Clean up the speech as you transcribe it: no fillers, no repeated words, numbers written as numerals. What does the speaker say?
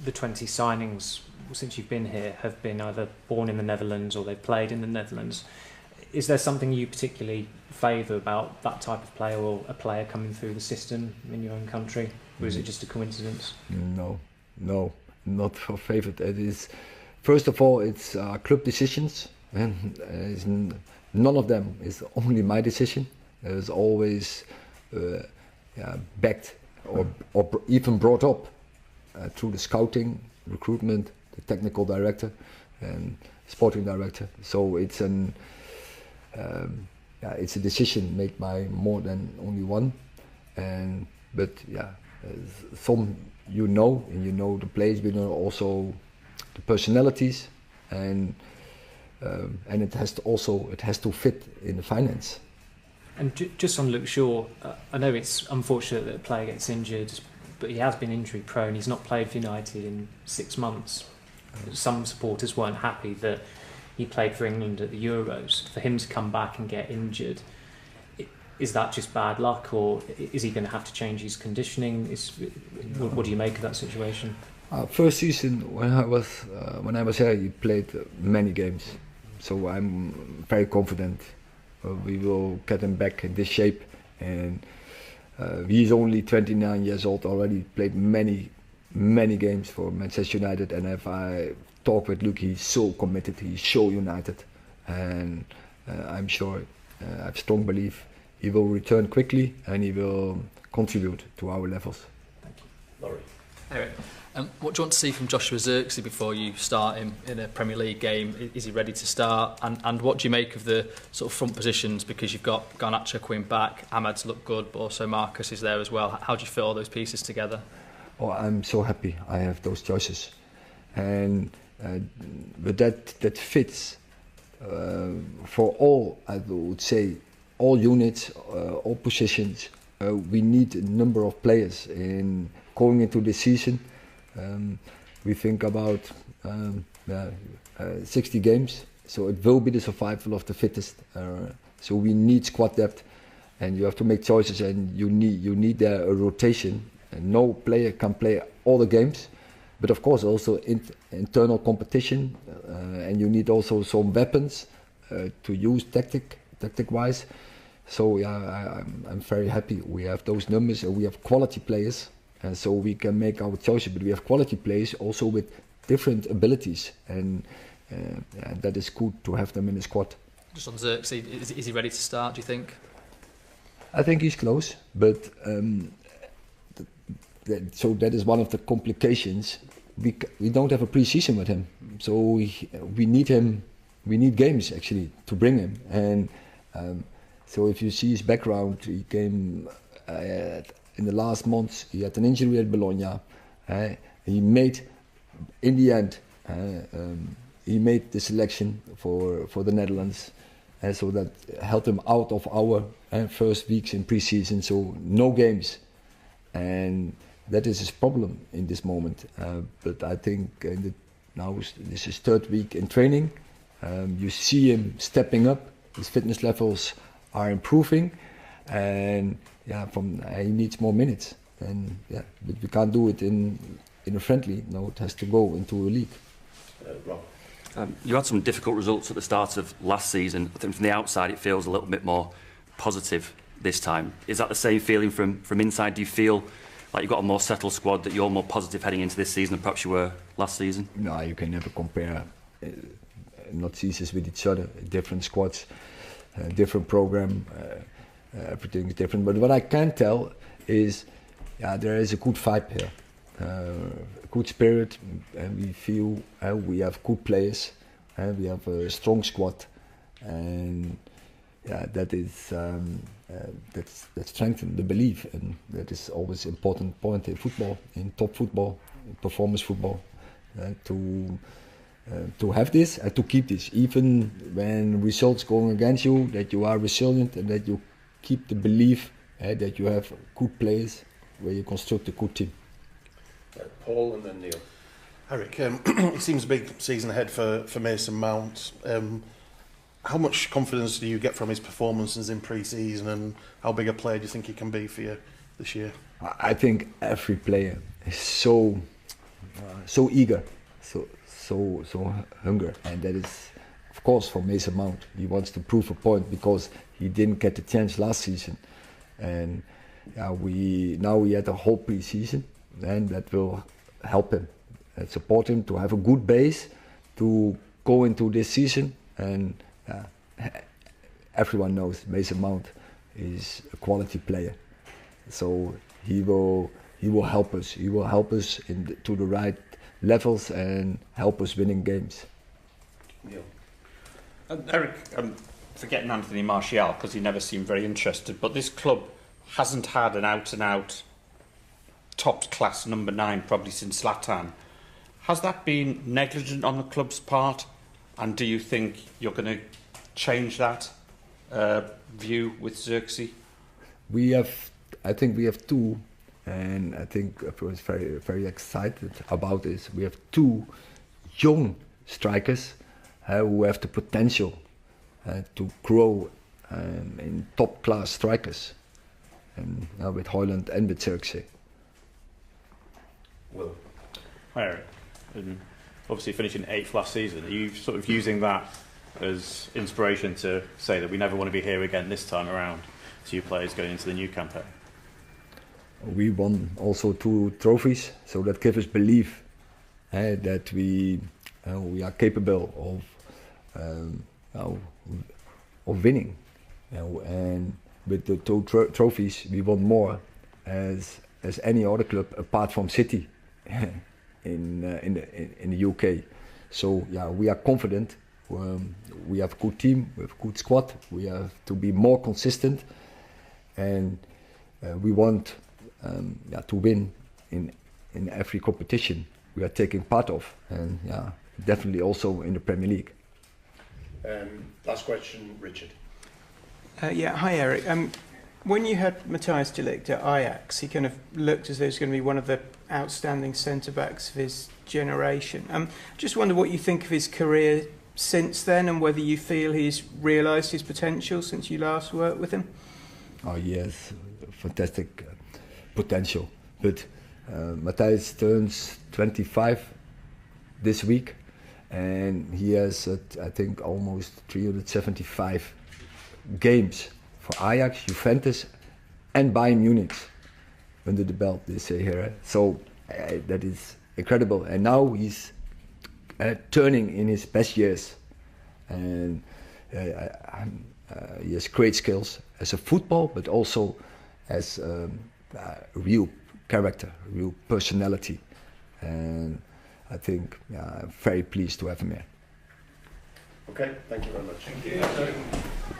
the 20 signings since you've been here have been either born in the Netherlands or they've played in the Netherlands. Is there something you particularly favour about that type of player, or a player coming through the system in your own country, or is it just a coincidence? No, not for favourite. It is, first of all, it's club decisions, and none of them is only my decision. There's always backed or even brought up through the scouting, recruitment, the technical director and sporting director. So it's it's a decision made by more than only one. But some and you know the players, you know also the personalities, and it has to fit in the finance. And just on Luke Shaw, I know it's unfortunate that a player gets injured, but he has been injury prone. He's not played for United in 6 months. Some supporters weren't happy that he played for England at the Euros. For him to come back and get injured, is that just bad luck, or is he going to have to change his conditioning? What do you make of that situation? First season when I was here, he played many games, so I'm very confident we will get him back in this shape. And he's only 29 years old already. Played many games for Manchester United, and if I talk with Luke, he's so committed, he's so united, and I'm sure, I have strong belief he will return quickly and he will contribute to our levels. Thank you. Laurie. Erik, what do you want to see from Joshua Zirkzee before you start him in a Premier League game? Is he ready to start? And what do you make of the sort of front positions? Because you've got Garnacho coming back, Ahmad's looked good, but also Marcus is there as well. How do you fit all those pieces together? Oh, I'm so happy I have those choices, and but that fits for all. I would say all units, all positions. We need a number of players in going into this season. We think about 60 games, so it will be the survival of the fittest. So we need squad depth, and you have to make choices, and you need a rotation. And no player can play all the games, but of course also internal competition, and you need also some weapons to use tactic-wise. So I'm very happy we have those numbers, and we have quality players. And so we can make our choices, but we have quality players also with different abilities, and that is good to have them in the squad. Just on Zirkzee, is he ready to start, do you think? I think he's close, but so that is one of the complications. We don't have a pre-season with him, so we need him. We need games actually to bring him, and so if you see his background, he came. In the last months, he had an injury at Bologna. He made, in the end, he made the selection for the Netherlands, so that helped him out of our first weeks in pre-season. So no games, and that is his problem in this moment. But I think now this is third week in training. You see him stepping up. His fitness levels are improving, and he needs more minutes, and but we can't do it in a friendly. No, it has to go into a league. Rob, you had some difficult results at the start of last season. I think from the outside it feels a little bit more positive this time. Is that the same feeling from inside? Do you feel like you've got a more settled squad, that you're more positive heading into this season than perhaps you were last season? No, you can never compare not seasons with each other. Different squads, different program. Everything is different, but what I can tell is there is a good vibe here, good spirit, and we feel we have good players, and we have a strong squad, and that is that strengthens the belief, and that is always important point in football, in top football, in performance football, to have this and to keep this, even when results going against you, that you are resilient and that you keep the belief that you have good players where you construct a good team. Paul and then Neil. Erik, it seems a big season ahead for Mason Mount. How much confidence do you get from his performances in pre-season, and how big a player do you think he can be for you this year? I think every player is so so eager, so hunger, and that is, of course, for Mason Mount. He wants to prove a point because he didn't get the chance last season, and we had a whole pre-season, and that will help him and support him to have a good base to go into this season. And everyone knows Mason Mount is a quality player, so he will help us. He will help us to the right levels and help us winning games. Neil. Eric, forgetting Anthony Martial because he never seemed very interested, but this club hasn't had an out-and-out top-class number 9 probably since Zlatan. Has that been negligent on the club's part, and do you think you're going to change that view with Xerxes? I think we have 2, and I think I was very, very excited about this. We have 2 young strikers who have the potential to grow in top-class strikers, and with Hoyland and with Xerxes. Will. Hi Eric. And obviously finishing 8th last season, are you sort of using that as inspiration to say that we never want to be here again this time around to you players going into the new campaign? We won also 2 trophies, so that gives us belief that we are capable of winning. And with the 2 trophies, we won more as any other club apart from City in the UK. So we are confident. We have a good team, we have a good squad. We have to be more consistent, and we want to win in every competition we are taking part of, and definitely also in the Premier League. Last question, Richard. Hi Eric. When you had Matthijs de Ligt at Ajax, he kind of looked as though he was going to be one of the outstanding centre-backs of his generation. Just wonder what you think of his career since then, and whether you feel he's realised his potential since you last worked with him? Oh, he has fantastic potential. But Matthijs turns 25 this week, and he has, I think, almost 375 games for Ajax, Juventus, and Bayern Munich under the belt, they say here. So that is incredible. And now he's turning in his best years, and he has great skills as a football, but also as real character, real personality. And I think I'm very pleased to have him here. Okay, thank you very much. Thank you.